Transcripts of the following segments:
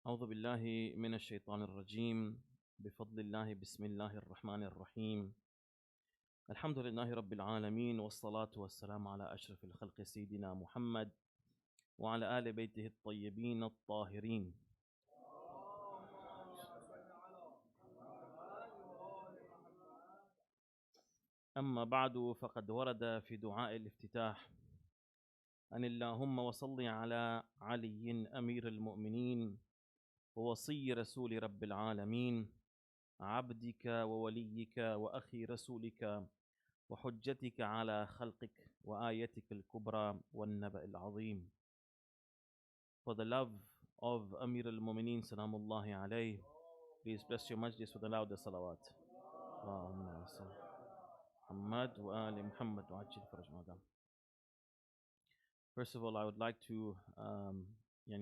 أعوذ بالله من الشيطان الرجيم بفضل الله بسم الله الرحمن الرحيم الحمد لله رب العالمين والصلاة والسلام على أشرف الخلق سيدنا محمد وعلى آل بيته الطيبين الطاهرين. أما بعد فقد ورد في دعاء الافتتاح أن اللهم وصل على علي أمير المؤمنين ووصي رسول رب العالمين عبدك ووليك وأخي رسولك وحجتك على خلقك وآيتك الكبرى والنبأ العظيم. For the love of Amir al-Mumineen Salamullahi alayhi, please bless your majlis with the loudest salawat. Allahumma salli Muhammad wa ali Muhammad wa ajil faraj madam. First of all, I would like to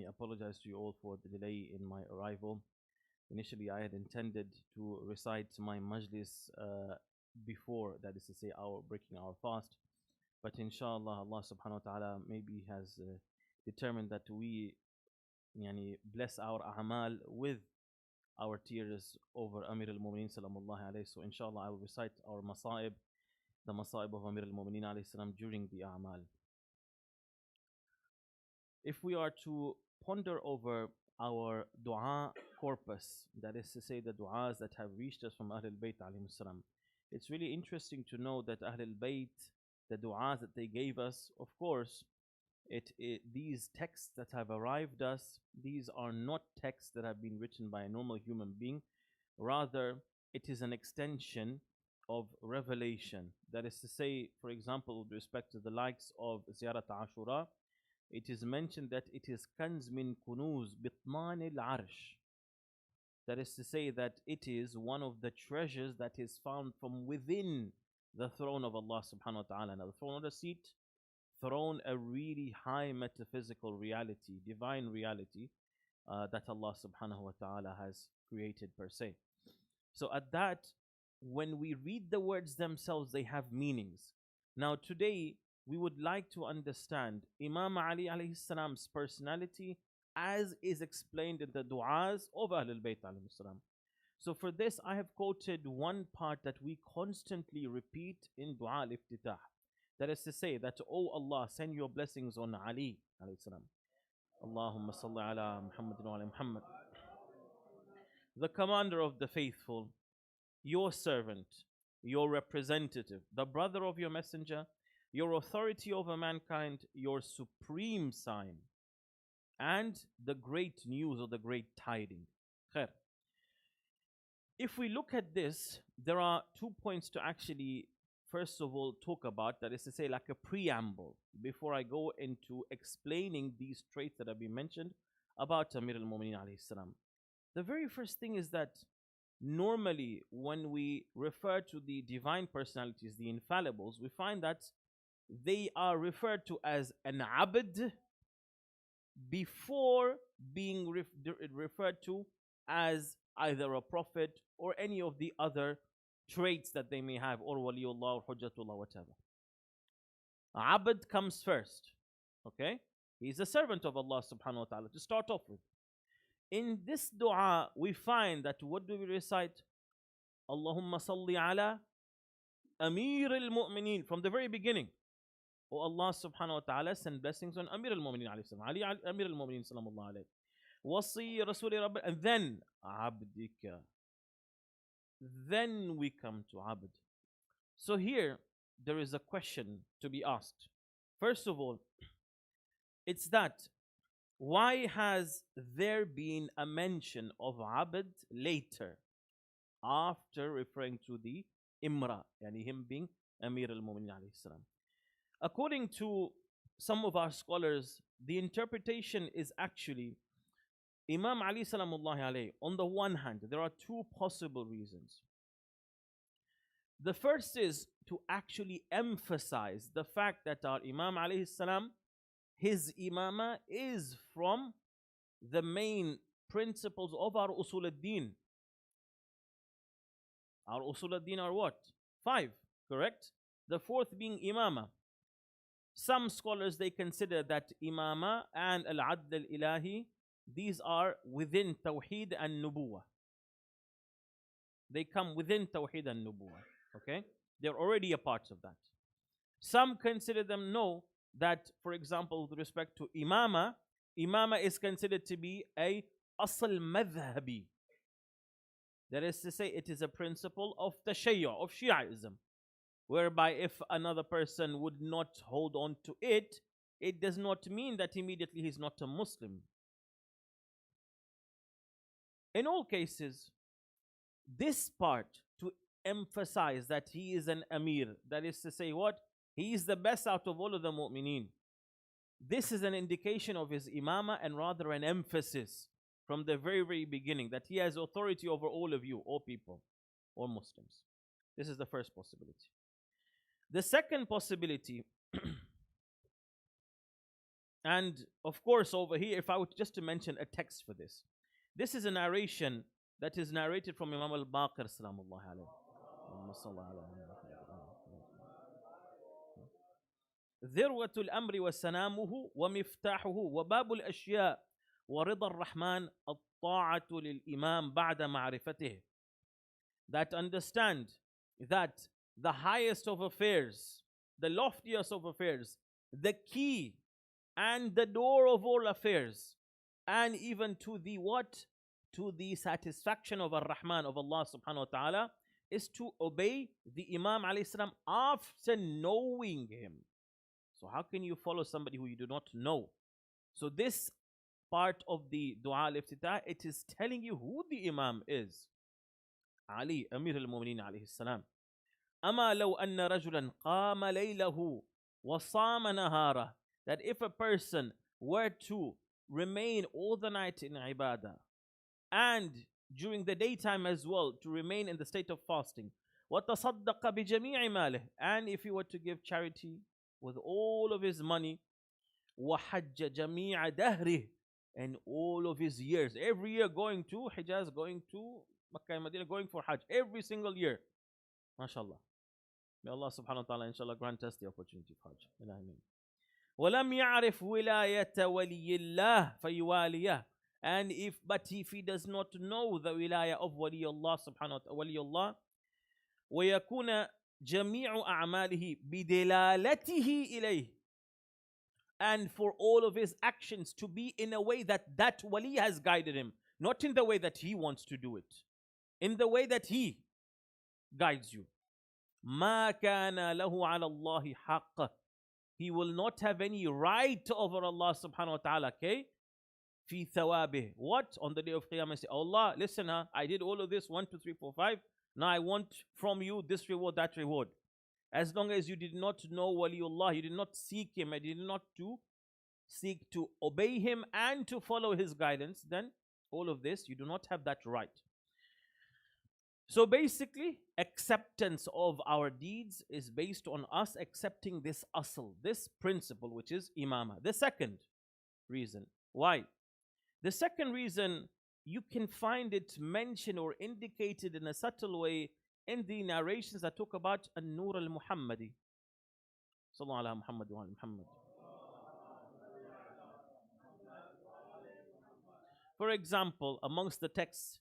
apologize to you all for the delay in my arrival. Initially, I had intended to recite my majlis before, that is to say, our breaking our fast. But inshallah, Allah subhanahu wa ta'ala maybe has determined that we bless our a'mal with our tears over Amir al-Mumineen salamullahi alayhi. So inshallah, I will recite our masa'ib, the masa'ib of Amir al-Mumineen alayhi salam during the a'mal. If we are to ponder over our dua corpus, that is to say, the duas that have reached us from Ahlul Bayt alayhi salam, it's really interesting to know that Ahlul Bayt, the duas that they gave us, of course, these texts that have arrived us, these are not texts that have been written by a normal human being. Rather, it is an extension of revelation. That is to say, for example, with respect to the likes of Ziyarat Ashura, it is mentioned that it is kanz min kunuz bitman al-arsh. That is to say that it is one of the treasures that is found from within the throne of Allah subhanahu wa ta'ala. Now, the throne of the seat, throne, a really high metaphysical reality, divine reality that Allah subhanahu wa ta'ala has created per se. So at that, when we read the words themselves, they have meanings. Now today, we would like to understand Imam Ali alayhi salam's personality as is explained in the du'as of Ahlul Bayt alayhi salam. So for this, I have quoted one part that we constantly repeat in Dua al-Iftitah. That is to say that, oh Allah, send your blessings on Ali alayhi salam. Allahumma salli ala Muhammadin wa ala Muhammad. The commander of the faithful, your servant, your representative, the brother of your messenger, your authority over mankind, your supreme sign, and the great news or the great tiding. Khair. If we look at this, there are 2 points to actually, first of all, talk about. That is to say, like a preamble, before I go into explaining these traits that have been mentioned about Amir al-Mumineen alayhi salam. The very first thing is that normally when we refer to the divine personalities, the infallibles, we find that they are referred to as an abd before being referred to as either a prophet or any of the other traits that they may have, or waliullah or hujjatullah, whatever. Abd comes first. Okay? He's a servant of Allah subhanahu wa ta'ala to start off with. In this dua, we find that what do we recite? Allahumma salli ala Amir al-Mu'mineen from the very beginning. Oh Allah subhanahu wa ta'ala, send blessings on Amir al-Mu'mineen alayhi salam. Ali Amir al-Mu'mineen sallallahu alayhi. Wasi Rasuli Rabbi, and then Abdika. Then we come to Abd. So here, there is a question to be asked. First of all, it's that, why has there been a mention of Abd later, after referring to the Imra, yani him being Amir al-Mu'mineen alayhi salam? According to some of our scholars, the interpretation is actually Imam Ali salamullahi alayhi. On the one hand, there are two possible reasons. The first is to actually emphasize the fact that our Imam alayhi salam, his imama is from the main principles of our usul ad-din. Our usul ad-din are what? 5, correct? The fourth being imama. Some scholars, they consider that imama and al-adl al-ilahi these are within Tawheed and Nubuwah. They come within Tawheed and Nubuwah. Okay? They're already a part of that. Some consider them no, that, for example, with respect to Imama, Imama is considered to be a Asl Madhabi. That is to say, it is a principle of Tashayyu, of Shiaism, whereby if another person would not hold on to it, it does not mean that immediately he's not a Muslim. In all cases, this part to emphasize that he is an Amir, that is to say what? He is the best out of all of the mu'mineen. This is an indication of his imama and rather an emphasis from the very, very beginning that he has authority over all of you, all people, all Muslims. This is the first possibility. The second possibility, and of course over here, if I were just to mention a text for this, this is a narration that is narrated from Imam al-Baqir salamullah alayhi. ذروة الأمر وسنامه ومفتاحه وباب الأشياء ورضا الرحمن الطاعة للإمام بعد معرفته. That understand that the highest of affairs, the loftiest of affairs, the key and the door of all affairs, and even to the what? To the satisfaction of Ar-Rahman, of Allah subhanahu wa ta'ala, is to obey the Imam alayhi salam after knowing him. So how can you follow somebody who you do not know? So this part of the dua al-iftitah, it is telling you who the Imam is. Ali, Amir al-Mu'mineen alayhi salam. أما لو أن رجلا قام ليله وصام نهاره. That if a person were to remain all the night in ibadah and during the daytime as well to remain in the state of fasting, وتصدق بجميع ماله, and if he were to give charity with all of his money, وحج جميع دهره, and all of his years, every year going to Hijaz, going to Makkah and Medina, going for Hajj, every single year. MashaAllah. May Allah subhanahu wa ta'ala inshallah grant us the opportunity of Hajj. Ameen. وَلَمْ يَعْرِفْ وِلَايَةَ وَلِيِّ اللَّهِ فَيُوَالِيَهُ. And if he does not know the wilayah of Wali Allah subhanahu wa ta'ala, Wali Allah, وَيَكُونَ جَمِيعُ أَعْمَالِهِ بِدِلَالَتِهِ إِلَيْهِ, and for all of his actions to be in a way that that wali has guided him, not in the way that he wants to do it, in the way that he guides you. مَا كَانَ لَهُ عَلَى اللَّهِ حَقَّ. He will not have any right over Allah subhanahu wa ta'ala, okay? في ثوابه. What? On the day of Qiyamah, say, Allah, listen, I did all of this, 1, 2, 3, 4, 5. Now I want from you this reward, that reward. As long as you did not know Waliullah, you did not seek him, and you did not to seek to obey him and to follow his guidance, then all of this, you do not have that right. So basically, acceptance of our deeds is based on us accepting this asl, this principle, which is imama. The second reason. Why? The second reason, you can find it mentioned or indicated in a subtle way in the narrations that talk about An-Nur al-Muhammadi. Sallallahu ala Muhammad wa ala Muhammad. For example, amongst the texts,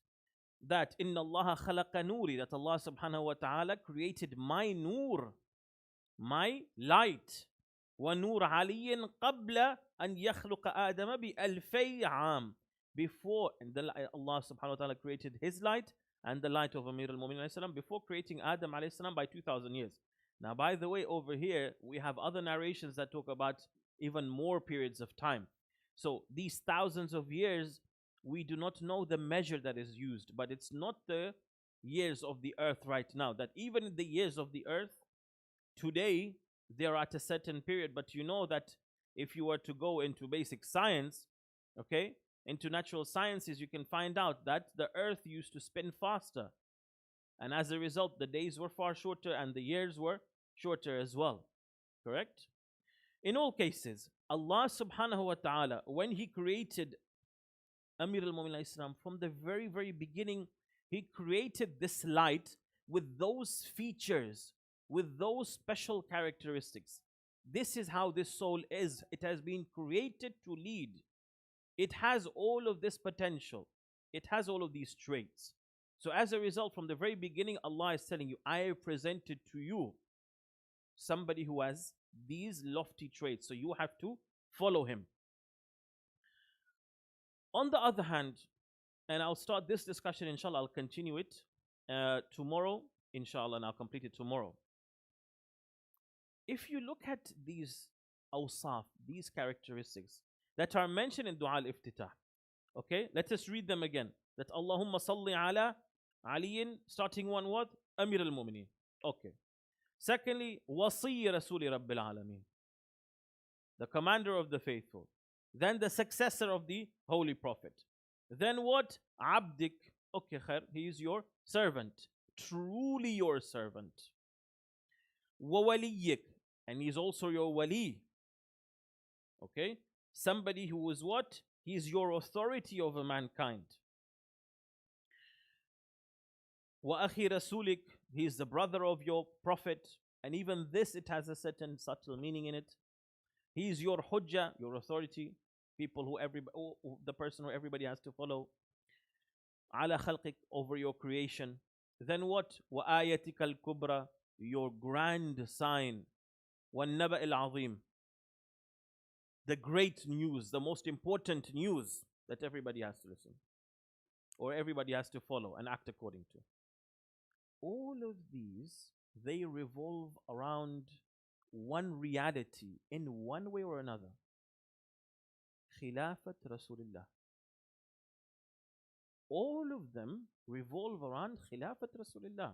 that Inna Allah khalaqa nuri, that Allah subhanahu wa ta'ala created my nur, my light. Wa nur aliyin qabla an yakhluqa Adama bi alfay aam. Before Allah subhanahu wa ta'ala created his light and the light of Amir al-Mu'minin alayhi salam, before creating Adam alayhi salam by 2,000 years. Now, by the way, over here, we have other narrations that talk about even more periods of time. So these thousands of years, we do not know the measure that is used, but it's not the years of the earth right now. That even in the years of the earth, today, they're at a certain period, but you know that if you were to go into basic science, okay, into natural sciences, you can find out that the earth used to spin faster. And as a result, the days were far shorter and the years were shorter as well. Correct? In all cases, Allah subhanahu wa ta'ala, when He created Amir al-Mu'minin Islam, from the very, very beginning, He created this light with those features, with those special characteristics. This is how this soul is. It has been created to lead. It has all of this potential. It has all of these traits. So as a result, from the very beginning, Allah is telling you, I have presented to you somebody who has these lofty traits. So you have to follow him. On the other hand, and I'll start this discussion, inshallah, I'll continue it tomorrow, inshallah, and I'll complete it tomorrow. If you look at these awsaf, these characteristics that are mentioned in Dua al-Iftitah, okay, let us read them again. That Allahumma salli ala aliyin, starting one word, Amir al-Mu'mineen. Okay. Secondly, Wasi Rasuli Rabbil Alameen, the commander of the faithful. Then the successor of the Holy Prophet. Then what? Abdik. Okay, khair, he is your servant. Truly your servant. Wawaliyik. And he is also your wali. Okay? Somebody who is what? He is your authority over mankind. Wa akhi rasulik. He is the brother of your prophet. And even this, it has a certain subtle meaning in it. He is your hujjah, your authority. People who the person who everybody has to follow. Ala khalqik, over your creation. Then what? Wa ayatika al-kubra, your grand sign. Wa naba al-azim, the great news, the most important news that everybody has to listen, or everybody has to follow and act according to. All of these, they revolve around one reality in one way or another. Khilafat Rasulullah. All of them revolve around Khilafat Rasulullah.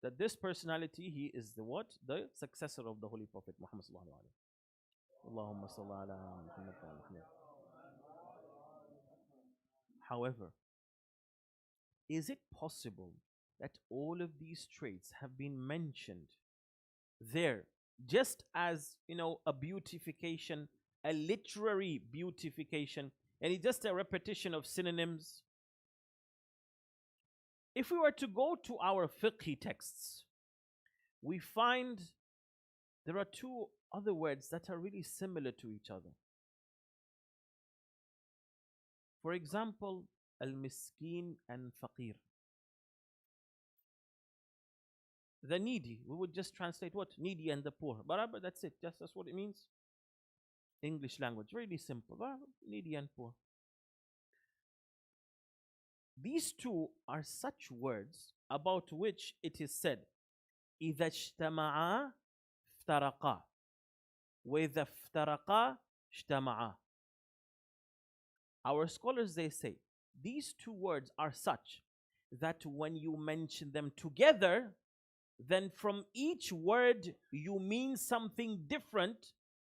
That this personality, he is the what? The successor of the Holy Prophet Muhammad sallallahu alaihi wasallam. Allahumma salli ala Muhammad wa Muhammad. However, is it possible that all of these traits have been mentioned there just as, a beautification, a literary beautification, and it's just a repetition of synonyms? If we were to go to our fiqh texts, we find there are two other words that are really similar to each other. For example, al-miskin and faqir. The needy, we would just translate what? Needy and the poor. Barabar, that's it. Just that's what it means. English language, really simple. Barabar, needy and poor. These two are such words about which it is said, إِذَا اجْتَمَعَا افترقا وَإِذَا افترقا اجْتَمَعَا. Our scholars, they say, these two words are such that when you mention them together, then from each word you mean something different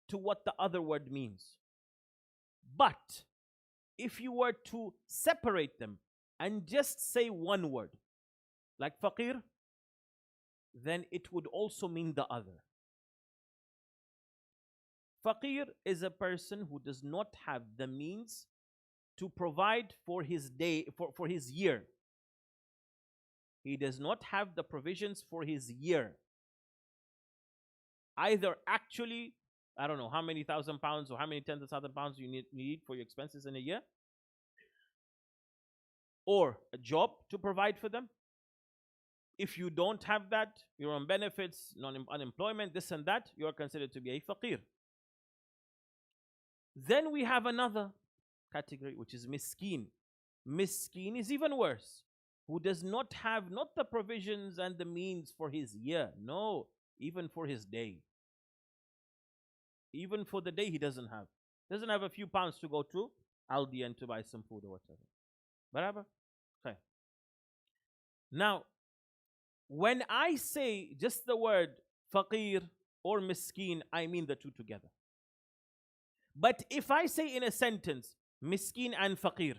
to what the other word means. But if you were to separate them and just say one word, like faqir, then it would also mean the other. Faqir is a person who does not have the means to provide for his day, for his year. He does not have the provisions for his year. Either actually, I don't know how many £1,000 or how many tens of thousands of pounds you need for your expenses in a year, or a job to provide for them. If you don't have that, you're on benefits, unemployment, this and that, you are considered to be a faqir. Then we have another category, which is miskin. Miskin is even worse, who does not have not the provisions and the means for his year, no, even for his day. Even for the day he doesn't have a few pounds to go to Aldi and to buy some food or whatever. Barabar? Okay. Now, when I say just the word faqir or miskin, I mean the two together. But if I say in a sentence, miskin and faqir,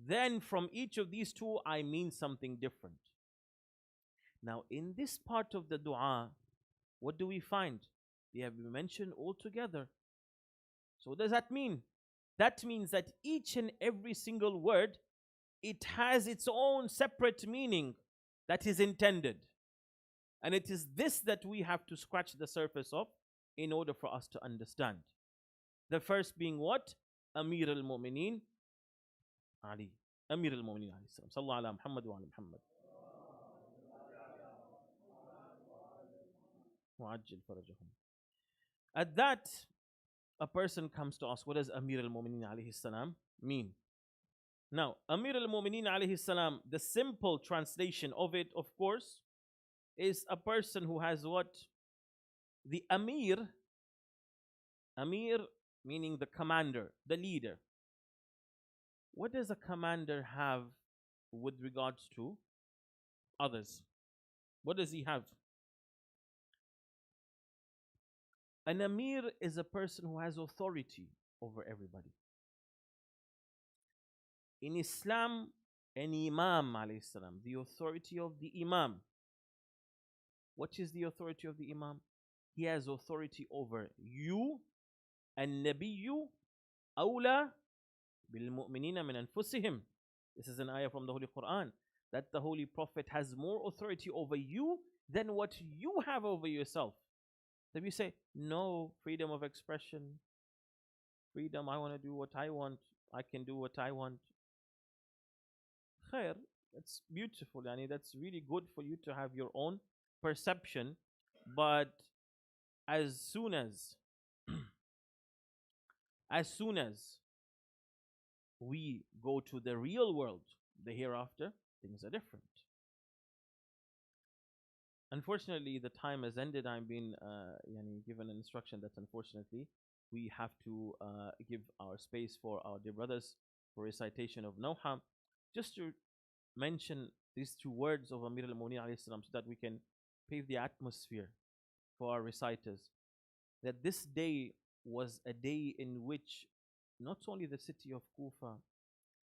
then from each of these two, I mean something different. Now, in this part of the dua, what do we find? They have been mentioned all together. So what does that mean? That means that each and every single word, it has its own separate meaning that is intended. And it is this that we have to scratch the surface of in order for us to understand. The first being what? Amir al-Mu'mineen Ali. Amir al-Mu'mineen alayhi salam. Sallallahu ala Muhammad wa ala Muhammad. وعجل فرجهم. At that, a person comes to ask, what does Amir al-Mu'mineen alayhi salam mean? Now, Amir al-Mu'mineen alayhi salam, the simple translation of it, of course, is a person who has what? The Amir, Amir meaning the commander, the leader. What does a commander have with regards to others? What does he have? An Amir is a person who has authority over everybody. In Islam, an Imam alayhi salam, the authority of the Imam. What is the authority of the Imam? He has authority over you, النبي أولى بالمؤمنين من أنفسهم. This is an ayah from the Holy Quran, that the Holy Prophet has more authority over you than what you have over yourself. So if you say, no, freedom of expression, freedom, I want to do what I want, I can do what I want. Khair, that's beautiful. Yani that's really good for you to have your own perception. But as soon as as soon as we go to the real world, the hereafter, things are different. Unfortunately, the time has ended. I'm being given an instruction that unfortunately we have to give our space for our dear brothers for recitation of Nawha. Just to mention these two words of Amir al-Mu'minin alayhi salam so that we can pave the atmosphere for our reciters. That this day was a day in which not only the city of Kufa,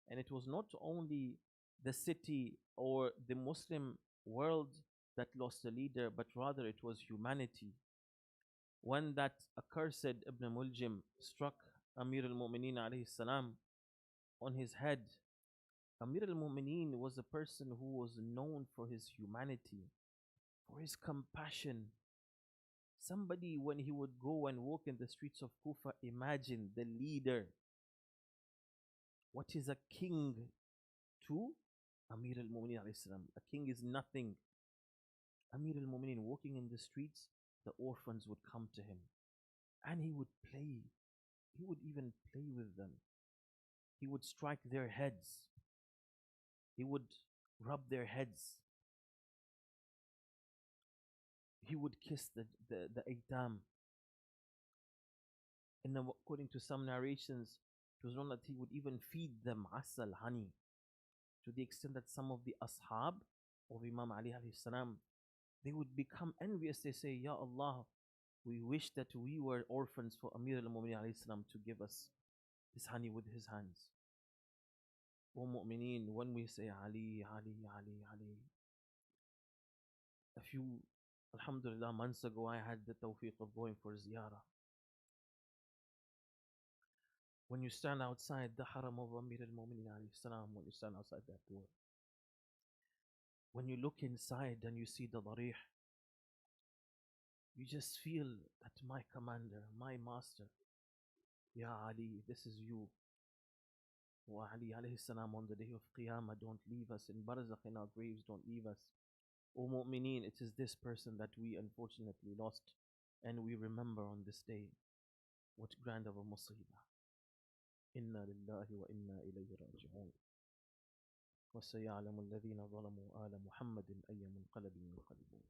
and it was not only the city or the Muslim world that lost a leader, but rather it was humanity. When that accursed Ibn Muljim struck Amir al-Mu'mineen alayhi salam on his head, Amir al-Mu'mineen was a person who was known for his humanity, for his compassion. Somebody, when he would go and walk in the streets of Kufa, imagine the leader. What is a king to Amir al-Mu'mineen alayhi salam? A king is nothing. Amir al-Mu'mineen walking in the streets, the orphans would come to him and he would play. He would even play with them. He would strike their heads. He would rub their heads. He would kiss the aitam. And according to some narrations, it was known that he would even feed them asal, honey, to the extent that some of the ashab of Imam Ali alayhi salam, they would become envious. They say, Ya Allah, we wish that we were orphans for Amir al-Mu'mineen alayhi salam to give us this honey with his hands. O Mu'mineen, when we say Ali, Ali, Ali, Ali, a few, alhamdulillah, months ago, I had the tawfiq of going for ziyarah. When you stand outside the haram of Amir al-Mu'mineen alayhi salam, when you stand outside that door, when you look inside and you see the darih, you just feel that my commander, my master, Ya Ali, this is you. Wa Ali alayhi salam, on the day of Qiyamah, don't leave us. In Barzakh, in our graves, don't leave us. O Mu'mineen, it is this person that we unfortunately lost, and we remember on this day. What grand of a musibah. Inna lillahi wa inna ilayhi raji'un. وسيعلم الذين ظلموا آل محمد أي منقلب ينقلبون